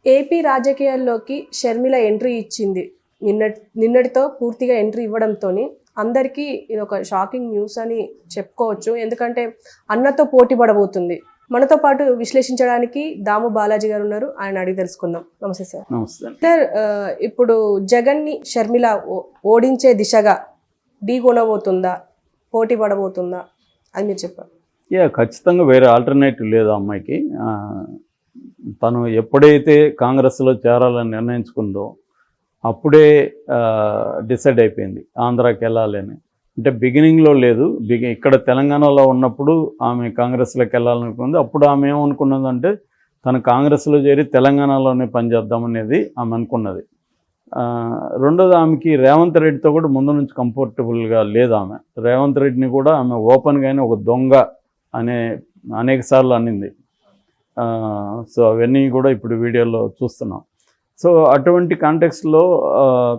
AP రాజకీయాల్లోకి Sharmila entry ఇచ్చింది. నిన్నటితో పూర్తిగా ఎంట్రీ ఇవ్వడంతో అందరికీ ఇది ఒక షాకింగ్ న్యూస్ అని చెప్పుకోవచ్చు. ఎందుకంటే అన్నతో పోటీ పడబోతుంది. మనతో పాటు విశ్లేషించడానికి దాము బాలాజీ గారు ఉన్నారు. ఆయన అడిగి తెలుసుకుందాం. నమస్తే సార్. నమస్తే సార్, ఇప్పుడు జగన్ని షర్మిల ఓడించే దిశగా ఢీకొనబోతుందా, పోటీ పడబోతుందా అని మీరు చెప్పారు. ఖచ్చితంగా వేరే ఆల్టర్నేటివ్ లేదు అమ్మాయికి. తను ఎప్పుడైతే కాంగ్రెస్లో చేరాలని నిర్ణయించుకుందో అప్పుడే డిసైడ్ అయిపోయింది ఆంధ్రాకి వెళ్ళాలని. అంటే బిగినింగ్లో లేదు, ఇక్కడ తెలంగాణలో ఉన్నప్పుడు ఆమె కాంగ్రెస్లోకి వెళ్ళాలనుకుంది. అప్పుడు ఆమె ఏమనుకున్నదంటే తను కాంగ్రెస్లో చేరి తెలంగాణలోనే పనిచేద్దామనేది ఆమె అనుకున్నది. రెండోది, ఆమెకి రేవంత్ రెడ్డితో కూడా ముందు నుంచి కంఫర్టబుల్గా లేదు. ఆమె రేవంత్ రెడ్డిని కూడా ఆమె ఓపెన్గానే ఒక దొంగ అనే అనేక సార్లు అనింది. సో అవన్నీ కూడా ఇప్పుడు వీడియోలో చూస్తున్నాం. సో అటువంటి కాంటెక్స్లో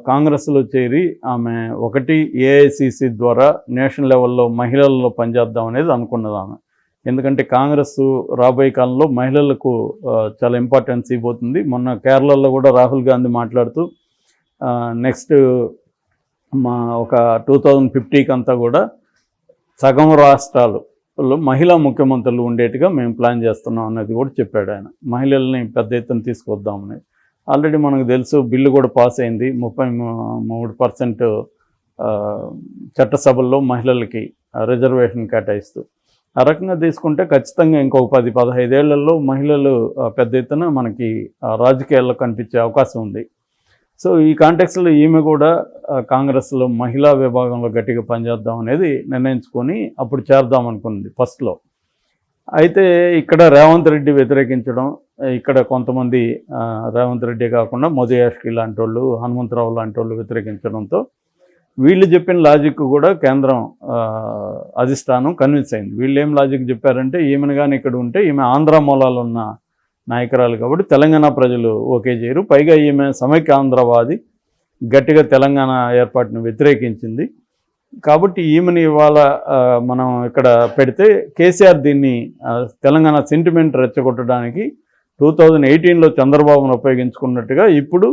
కాంగ్రెస్లో చేరి ఆమె ఒకటి ఏఐసిసి ద్వారా నేషనల్ లెవెల్లో మహిళల్లో పనిచేద్దాం అనేది అనుకున్నది ఆమె. ఎందుకంటే కాంగ్రెస్ రాబోయే కాలంలో మహిళలకు చాలా ఇంపార్టెన్స్ ఇవ్వబోతుంది. మొన్న కేరళలో కూడా రాహుల్ గాంధీ మాట్లాడుతూ నెక్స్ట్ ఒక 2050కి అంతా కూడా సగం రాష్ట్రాలలో మహిళా ముఖ్యమంత్రులు ఉండేట్టుగా మేము ప్లాన్ చేస్తున్నాం అన్నది కూడా చెప్పాడు ఆయన. మహిళల్ని పెద్ద ఎత్తున తీసుకొద్దామని ఆల్రెడీ మనకు తెలుసు. బిల్లు కూడా పాస్ అయింది. 33% చట్టసభల్లో మహిళలకి రిజర్వేషన్ కేటాయిస్తూ. ఆ రకంగా తీసుకుంటే ఖచ్చితంగా ఇంకొక 10-15 ఏళ్లలో మహిళలు పెద్ద ఎత్తున మనకి రాజకీయాల్లో కనిపించే అవకాశం ఉంది. సో ఈ కాంటెక్స్లో ఈమె కూడా కాంగ్రెస్లో మహిళా విభాగంలో గట్టిగా పనిచేద్దాం అనేది నిర్ణయించుకొని అప్పుడు చేద్దాం అనుకుంది ఫస్ట్లో. అయితే ఇక్కడ రేవంత్ రెడ్డి వ్యతిరేకించడం, ఇక్కడ కొంతమంది రేవంత్ రెడ్డి కాకుండా మధు యాష్కి లాంటి వాళ్ళు, హనుమంతరావు లాంటి వాళ్ళు వ్యతిరేకించడంతో వీళ్ళు చెప్పిన లాజిక్ కూడా కేంద్రం అధిష్టానం కన్విన్స్ అయింది. వీళ్ళు ఏం లాజిక్ చెప్పారంటే ఈమెను కానీ ఇక్కడ ఉంటే ఈమె ఆంధ్ర మూలాలు ఉన్న నాయకురాలు కాబట్టి తెలంగాణ ప్రజలు ఓకే చేయరు. పైగా ఈమె సమైక్య ఆంధ్రవాది, గట్టిగా తెలంగాణ ఏర్పాటును వ్యతిరేకించింది. కాబట్టి ఈమెని ఇవాళ మనం ఇక్కడ పెడితే కేసీఆర్ దీన్ని తెలంగాణ సెంటిమెంట్ రెచ్చగొట్టడానికి 2018లో చంద్రబాబును ఉపయోగించుకున్నట్టుగా ఇప్పుడు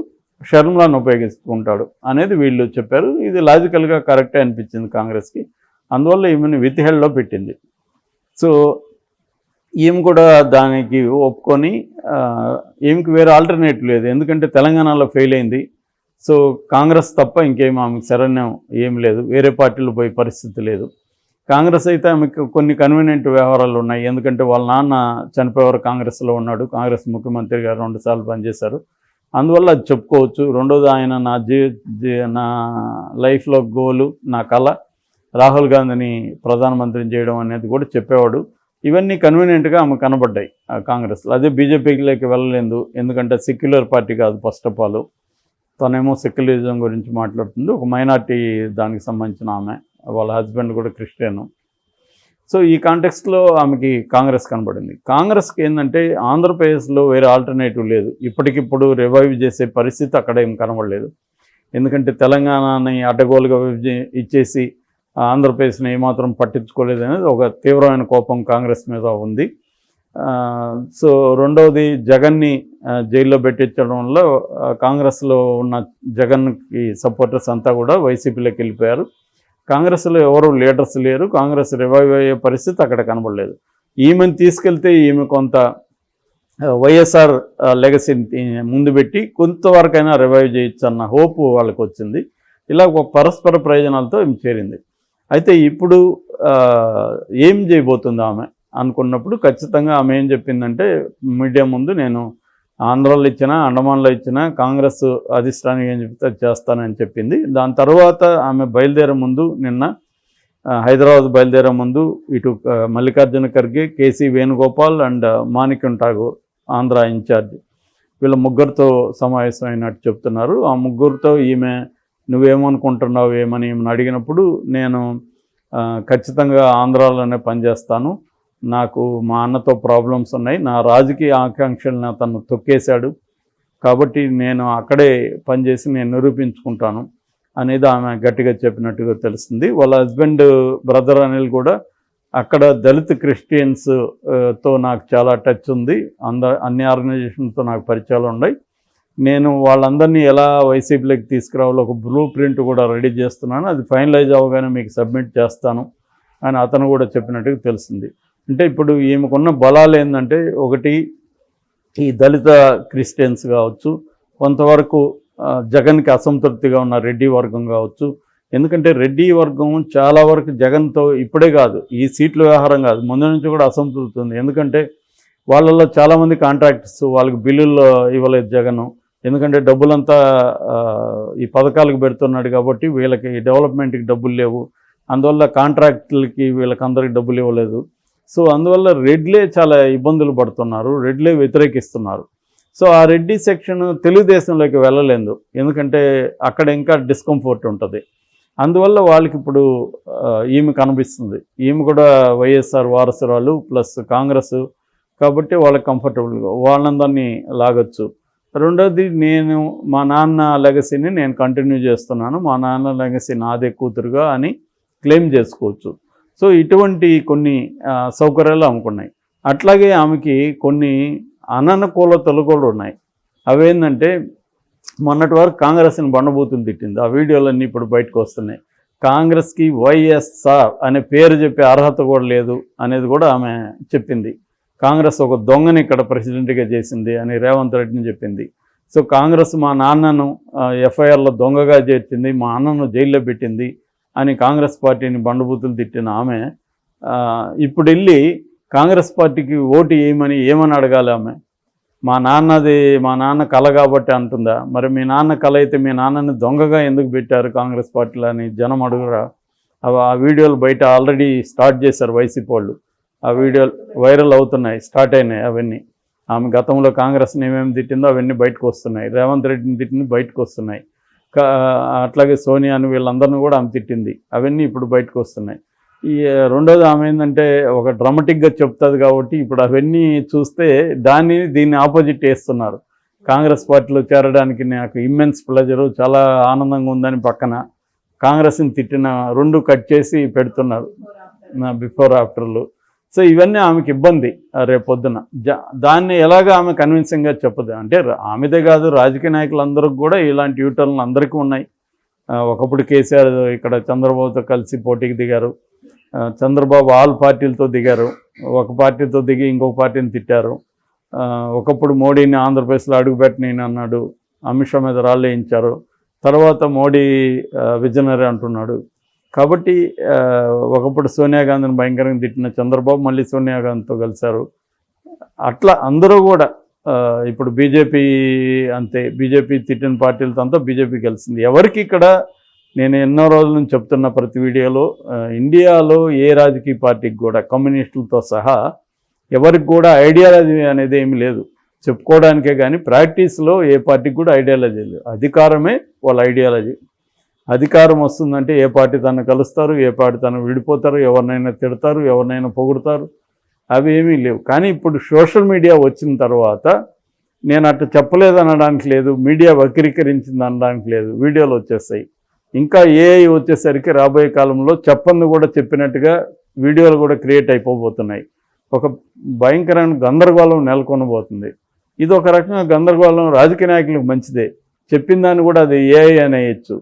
షర్మిలాను ఉపయోగించుకుంటాడు అనేది వీళ్ళు చెప్పారు. ఇది లాజికల్గా కరెక్టే అనిపించింది కాంగ్రెస్కి. అందువల్ల ఈమెను విత్ హెల్డ్లో పెట్టింది. సో ఈమె కూడా దానికి ఒప్పుకొని ఈమెకి వేరే ఆల్టర్నేటివ్ లేదు. ఎందుకంటే తెలంగాణలో ఫెయిల్ అయింది. సో కాంగ్రెస్ తప్ప ఇంకేం ఆమెకు శరణ్యం ఏం లేదు, వేరే పార్టీలు పోయే పరిస్థితి లేదు. కాంగ్రెస్ అయితే ఆమెకు కొన్ని కన్వీనియంట్ వ్యవహారాలు ఉన్నాయి. ఎందుకంటే వాళ్ళ నాన్న చనిపోయేవారు కాంగ్రెస్లో ఉన్నాడు, కాంగ్రెస్ ముఖ్యమంత్రిగా 2 సార్లు పనిచేశారు. అందువల్ల అది చెప్పుకోవచ్చు. రెండోది, ఆయన నా లైఫ్లో గోలు, నా కళ రాహుల్ గాంధీని ప్రధానమంత్రిని చేయడం అనేది కూడా చెప్పేవాడు. ఇవన్నీ కన్వీనియంట్గా ఆమె కనబడ్డాయి కాంగ్రెస్లో. అదే బీజేపీలోకి వెళ్ళలేదు. ఎందుకంటే సెక్యులర్ పార్టీ కాదు ఫస్ట్ ఆఫ్ ఆల్. తనేమో సెక్యులరిజం గురించి మాట్లాడుతుంది. ఒక మైనార్టీ దానికి సంబంధించిన ఆమె, వాళ్ళ హస్బెండ్ కూడా క్రిస్టియను. సో ఈ కాంటెక్స్ట్లో ఆమెకి కాంగ్రెస్ కనబడింది. కాంగ్రెస్కి ఏంటంటే ఆంధ్రప్రదేశ్లో వేరే ఆల్టర్నేటివ్ లేదు. ఇప్పటికిప్పుడు రివైవ్ చేసే పరిస్థితి అక్కడ ఏం కనబడలేదు. ఎందుకంటే తెలంగాణని అడ్డగోలుగా ఇచ్చేసి ఆంధ్రప్రదేశ్ని ఏమాత్రం పట్టించుకోలేదు అనేది ఒక తీవ్రమైన కోపం కాంగ్రెస్ మీద ఉంది. సో రెండవది, జగన్ని జైల్లో పెట్టించడం వల్ల కాంగ్రెస్లో ఉన్న జగన్కి సపోర్టర్స్ అంతా కూడా వైసీపీలోకి వెళ్ళిపోయారు. కాంగ్రెస్లో ఎవరు లీడర్స్ లేరు. కాంగ్రెస్ రివైవ్ అయ్యే పరిస్థితి అక్కడ కనబడలేదు. ఈమెను తీసుకెళ్తే ఈమె కొంత వైఎస్ఆర్ లెగసీని ముందు పెట్టి కొంతవరకైనా రివైవ్ చేయొచ్చు అన్న హోప్ వాళ్ళకి వచ్చింది. ఇలా ఒక పరస్పర ప్రయోజనాలతో ఈమె చేరింది. అయితే ఇప్పుడు ఏం చేయబోతుంది ఆమె అనుకున్నప్పుడు ఖచ్చితంగా ఆమె ఏం చెప్పిందంటే మీడియా ముందు, నేను ఆంధ్రాలో ఇచ్చినా అండమాన్లో ఇచ్చినా కాంగ్రెస్ అధిష్టానం ఏం చెప్తే చేస్తానని చెప్పింది. దాని తర్వాత ఆమె బయలుదేరే ముందు, నిన్న హైదరాబాద్ బయలుదేరే ముందు ఇటు మల్లికార్జున ఖర్గే, కేసీ వేణుగోపాల్ అండ్ మాణిక్యం ఠాగూర్ ఆంధ్ర ఇన్ఛార్జ్, వీళ్ళ ముగ్గురితో సమావేశమైనట్టు చెప్తున్నారు. ఆ ముగ్గురితో ఈమె నువ్వేమనుకుంటున్నావు ఏమని ఈమెను అడిగినప్పుడు, నేను ఖచ్చితంగా ఆంధ్రాలోనే పనిచేస్తాను, నాకు మా అన్నతో ప్రాబ్లమ్స్ ఉన్నాయి, నా రాజకీయ ఆకాంక్షలను అతను తొక్కేశాడు, కాబట్టి నేను అక్కడే పనిచేసి నేను నిరూపించుకుంటాను అనేది ఆమె గట్టిగా చెప్పినట్టుగా తెలుస్తుంది. వాళ్ళ హస్బెండ్ బ్రదర్ అనిల్ కూడా అక్కడ దళిత క్రిస్టియన్స్ తో నాకు చాలా టచ్ ఉంది. అన్ని ఆర్గనైజేషన్తో నాకు పరిచయాలు ఉన్నాయి. నేను వాళ్ళందరినీ ఎలా వైసీపీలోకి తీసుకురావాలో ఒక బ్లూ ప్రింట్ కూడా రెడీ చేస్తున్నాను. అది ఫైనలైజ్ అవ్వగానే మీకు సబ్మిట్ చేస్తాను అని అతను కూడా చెప్పినట్టుగా తెలిసింది. అంటే ఇప్పుడు ఈమెకున్న బలాలు ఏంటంటే, ఒకటి ఈ దళిత క్రిస్టియన్స్ కావచ్చు, కొంతవరకు జగన్కి అసంతృప్తిగా ఉన్న రెడ్డి వర్గం కావచ్చు. ఎందుకంటే రెడ్డి వర్గం చాలా వరకు జగన్తో ఇప్పుడే కాదు, ఈ సీట్ల వ్యవహారం కాదు, ముందు నుంచి కూడా అసంతృప్తి ఉంది. ఎందుకంటే వాళ్ళల్లో చాలామంది కాంట్రాక్టర్స్, వాళ్ళకి బిల్లుల్లో ఇవ్వలేదు జగన్. ఎందుకంటే డబ్బులంతా ఈ పథకాలకు పెడుతున్నాడు కాబట్టి వీళ్ళకి డెవలప్మెంట్కి డబ్బులు లేవు. అందువల్ల కాంట్రాక్టులకి వీళ్ళకందరికి డబ్బులు ఇవ్వలేదు. సో అందువల్ల రెడ్లే చాలా ఇబ్బందులు పడుతున్నారు, రెడ్లే వ్యతిరేకిస్తున్నారు. సో ఆ రెడ్డి సెక్షన్ తెలుగుదేశంలోకి వెళ్ళలేదు, ఎందుకంటే అక్కడ ఇంకా డిస్కంఫర్ట్ ఉంటుంది. అందువల్ల వాళ్ళకి ఇప్పుడు ఈమె కనిపిస్తుంది. ఈమె కూడా వైఎస్ఆర్ వారసురాలు ప్లస్ కాంగ్రెస్ కాబట్టి వాళ్ళకి కంఫర్టబుల్గా వాళ్ళందరినీ లాగొచ్చు. రెండోది, నేను మా నాన్న లెగసీని నేను కంటిన్యూ చేస్తున్నాను, మా నాన్న లెగసీ నాదే కూతురుగా అని క్లెయిమ్ చేసుకోవచ్చు. సో ఇటువంటి కొన్ని సౌకర్యాలు ఆమెకున్నాయి. అట్లాగే ఆమెకి కొన్ని అననుకూలతలు కూడా ఉన్నాయి. అవేంటంటే, మొన్నటి వరకు కాంగ్రెస్ని బండబూతులు తిట్టింది. ఆ వీడియోలన్నీ ఇప్పుడు బయటకు వస్తున్నాయి. కాంగ్రెస్కి వైఎస్ఆర్ అనే పేరు చెప్పే అర్హత కూడా లేదు అనేది కూడా ఆమె చెప్పింది. కాంగ్రెస్ ఒక దొంగని ఇక్కడ ప్రెసిడెంట్గా చేసింది అని రేవంత్ రెడ్డిని చెప్పింది. సో కాంగ్రెస్ మా నాన్నను ఎఫ్ఐఆర్లో దొంగగా చేర్చింది, మా అన్నను జైల్లో పెట్టింది అని కాంగ్రెస్ పార్టీని బండబూతులు తిట్టిన ఆమె ఇప్పుడు వెళ్ళి కాంగ్రెస్ పార్టీకి ఓటు ఏమని అడగాలి ఆమె? మా నాన్న కళ కాబట్టి అంటుందా? మరి మీ నాన్న కళ అయితే మీ నాన్నని దొంగగా ఎందుకు పెట్టారు కాంగ్రెస్ పార్టీలో అని జనం అడుగురా? ఆ వీడియోలు బయట ఆల్రెడీ స్టార్ట్ చేశారు వైసీపీ వాళ్ళు. ఆ వీడియోలు వైరల్ అవుతున్నాయి, స్టార్ట్ అయినాయి అవన్నీ. ఆమె గతంలో కాంగ్రెస్ని ఏమేమి తిట్టిందో అవన్నీ బయటకు వస్తున్నాయి, రేవంత్ రెడ్డిని తిట్టింది బయటకు వస్తున్నాయి, అట్లాగే సోనియాని వీళ్ళందరినీ కూడా ఆమె తిట్టింది, అవన్నీ ఇప్పుడు బయటకు వస్తున్నాయి. ఈ రెండోది, ఆమె ఏంటంటే ఒక డ్రామాటిక్గా చెప్తుంది కాబట్టి ఇప్పుడు అవన్నీ చూస్తే దీన్ని ఆపోజిట్ వేస్తున్నారు. కాంగ్రెస్ పార్టీలో చేరడానికి నాకు ఇమ్మెన్స్ ప్లెజరు, చాలా ఆనందంగా ఉందని పక్కన కాంగ్రెస్ని తిట్టిన రెండు కట్ చేసి పెడుతున్నారు బిఫోర్ ఆఫ్టర్లు. సో ఇవన్నీ ఆమెకి ఇబ్బంది రేపొద్దున. దాన్ని ఎలాగ ఆమె కన్విన్సింగ్గా చెప్పదు అంటే, ఆమెదే కాదు రాజకీయ నాయకులందరికీ కూడా ఇలాంటి యూటర్న్లు అందరికీ ఉన్నాయి. ఒకప్పుడు కేసీఆర్ ఇక్కడ చంద్రబాబుతో కలిసి పోటీకి దిగారు, చంద్రబాబు ఆల్ పార్టీలతో దిగారు, ఒక పార్టీతో దిగి ఇంకొక పార్టీని తిట్టారు. ఒకప్పుడు మోడీని ఆంధ్రప్రదేశ్లో అడుగుపెట్టని అన్నాడు, అమిత్ షా మీద రాళ్ళు వేయించారు. తర్వాత మోడీ విజనరీ అంటున్నాడు. కాబట్టి ఒకప్పుడు సోనియా గాంధీని భయంకరంగా తిట్టిన చంద్రబాబు మళ్ళీ సోనియా గాంధీతో కలిశారు. అట్లా అందరూ కూడా ఇప్పుడు బీజేపీ అంతే, బీజేపీ తిట్టిన పార్టీలతో అంతా బీజేపీ కలిసింది. ఎవరికి ఇక్కడ నేను ఎన్నో రోజుల నుంచి చెప్తున్న ప్రతి వీడియోలో, ఇండియాలో ఏ రాజకీయ పార్టీకి కూడా కమ్యూనిస్టులతో సహా ఎవరికి కూడా ఐడియాలజీ అనేది ఏమి లేదు, చెప్పుకోవడానికే కానీ ప్రాక్టీస్లో ఏ పార్టీకి కూడా ఐడియాలజీ లేదు. అధికారమే వాళ్ళ ఐడియాలజీ. అధికారం వస్తుందంటే ఏ పార్టీ తను కలుస్తారు, ఏ పార్టీ తను విడిపోతారు, ఎవరినైనా తిడతారు, ఎవరినైనా పొగుడతారు, అవి ఏమీ లేవు. కానీ ఇప్పుడు సోషల్ మీడియా వచ్చిన తర్వాత నేను అట్లా చెప్పలేదనడానికి లేదు, మీడియా వక్రీకరించింది అనడానికి లేదు, వీడియోలు వచ్చేస్తాయి. ఇంకా ఏఐ వచ్చేసరికి రాబోయే కాలంలో చెప్పంది కూడా చెప్పినట్టుగా వీడియోలు కూడా క్రియేట్ అయిపోబోతున్నాయి. ఒక భయంకరమైన గందరగోళం నెలకొనబోతుంది. ఇది ఒక రకంగా గందరగోళం రాజకీయ నాయకులకు మంచిదే. చెప్పిన దాన్ని కూడా అది ఏఐ అనేయచ్చు,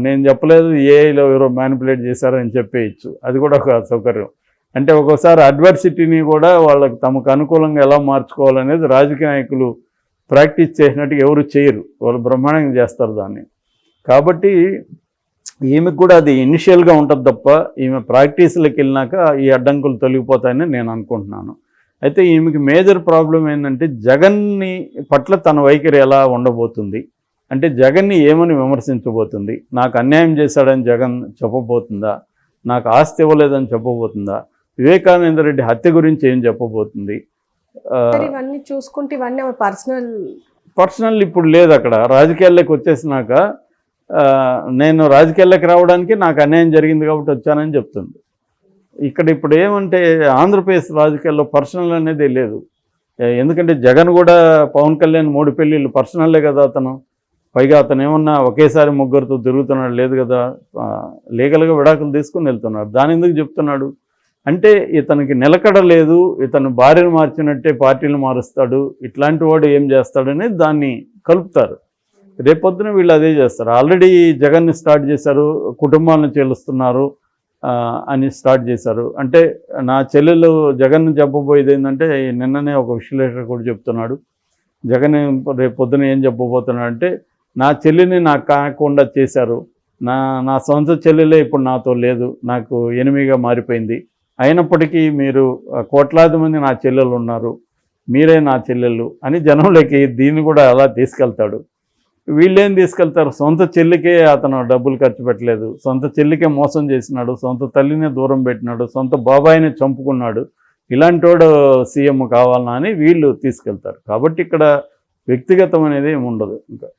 నేను చెప్పలేదు ఏఐలో ఎవరో మ్యానిపులేట్ చేశారని చెప్పేయచ్చు, అది కూడా ఒక సౌకర్యం. అంటే ఒక్కోసారి అడ్వర్సిటీని కూడా వాళ్ళకి తమకు అనుకూలంగా ఎలా మార్చుకోవాలనేది రాజకీయ నాయకులు ప్రాక్టీస్ చేసినట్టు ఎవరు చేయరు, వాళ్ళు బ్రహ్మాండంగా చేస్తారు దాన్ని. కాబట్టి ఈమెకు కూడా అది ఇనిషియల్గా ఉంటుంది తప్ప ఈమె ప్రాక్టీస్లకు వెళ్ళినాక ఈ అడ్డంకులు తొలగిపోతాయని నేను అనుకుంటున్నాను. అయితే ఈమెకి మేజర్ ప్రాబ్లం ఏంటంటే, జగన్ని పట్ల తన వైఖరి ఎలా ఉండబోతుంది అంటే, జగన్ని ఏమని విమర్శించబోతుంది? నాకు అన్యాయం చేశాడని జగన్ చెప్పబోతుందా? నాకు ఆస్తి ఇవ్వలేదని చెప్పబోతుందా? వివేకానంద రెడ్డి హత్య గురించి ఏం చెప్పబోతుంది? ఇవన్నీ చూసుకుంటే ఇవన్నీ పర్సనల్ ఇప్పుడు లేదు. అక్కడ రాజకీయాల్లోకి వచ్చేసినాక నేను రాజకీయాల్లోకి రావడానికి నాకు అన్యాయం జరిగింది కాబట్టి వచ్చానని చెప్తుంది. ఇప్పుడు ఏమంటే, ఆంధ్రప్రదేశ్ రాజకీయాల్లో పర్సనల్ అనేది లేదు. ఎందుకంటే జగన్ కూడా పవన్ కళ్యాణ్ 3 పెళ్ళిళ్ళు పర్సనల్లే కదా అతను. పైగా అతను ఏమన్నా ఒకేసారి ముగ్గురితో తిరుగుతున్నాడు లేదు కదా, లీగల్గా విడాకులు తీసుకుని వెళ్తున్నాడు. దాని ఎందుకు చెప్తున్నాడు? అంటే ఇతనికి నిలకడ లేదు, ఇతను భార్యను మార్చినట్టే పార్టీలు మారుస్తాడు, ఇట్లాంటి వాడు ఏం చేస్తాడనేది దాన్ని కలుపుతారు. రేపొద్దున వీళ్ళు అదే చేస్తారు. ఆల్రెడీ జగన్ని స్టార్ట్ చేశారు, కుటుంబాలను చేలుస్తున్నారు అని స్టార్ట్ చేశారు. అంటే నా చెల్లెలు జగన్ చెప్పబోయేది ఏంటంటే, నిన్ననే ఒక విశ్లేషకుడు చెప్తున్నాడు, జగన్ రేపు పొద్దున ఏం చెప్పబోతున్నాడు అంటే, నా చెల్లిని నాకు కాకుండా చేశారు, నా సొంత చెల్లెలే ఇప్పుడు నాతో లేదు, నాకు ఎనిమిగా మారిపోయింది, అయినప్పటికీ మీరు కోట్లాది మంది నా చెల్లెలు ఉన్నారు, మీరే నా చెల్లెళ్ళు అని జనంలోకి దీన్ని కూడా అలా తీసుకెళ్తాడు. వీళ్ళేం తీసుకెళ్తారు, సొంత చెల్లికే అతను డబ్బులు ఖర్చు పెట్టలేదు, సొంత చెల్లికే మోసం చేసినాడు, సొంత తల్లిని దూరం పెట్టినాడు, సొంత బాబాయిని చంపుకున్నాడు, ఇలాంటి వాడు సీఎం కావాలన్నా అని వీళ్ళు తీసుకెళ్తారు. కాబట్టి ఇక్కడ వ్యక్తిగతం అనేది ఏమి ఉండదు ఇంకా.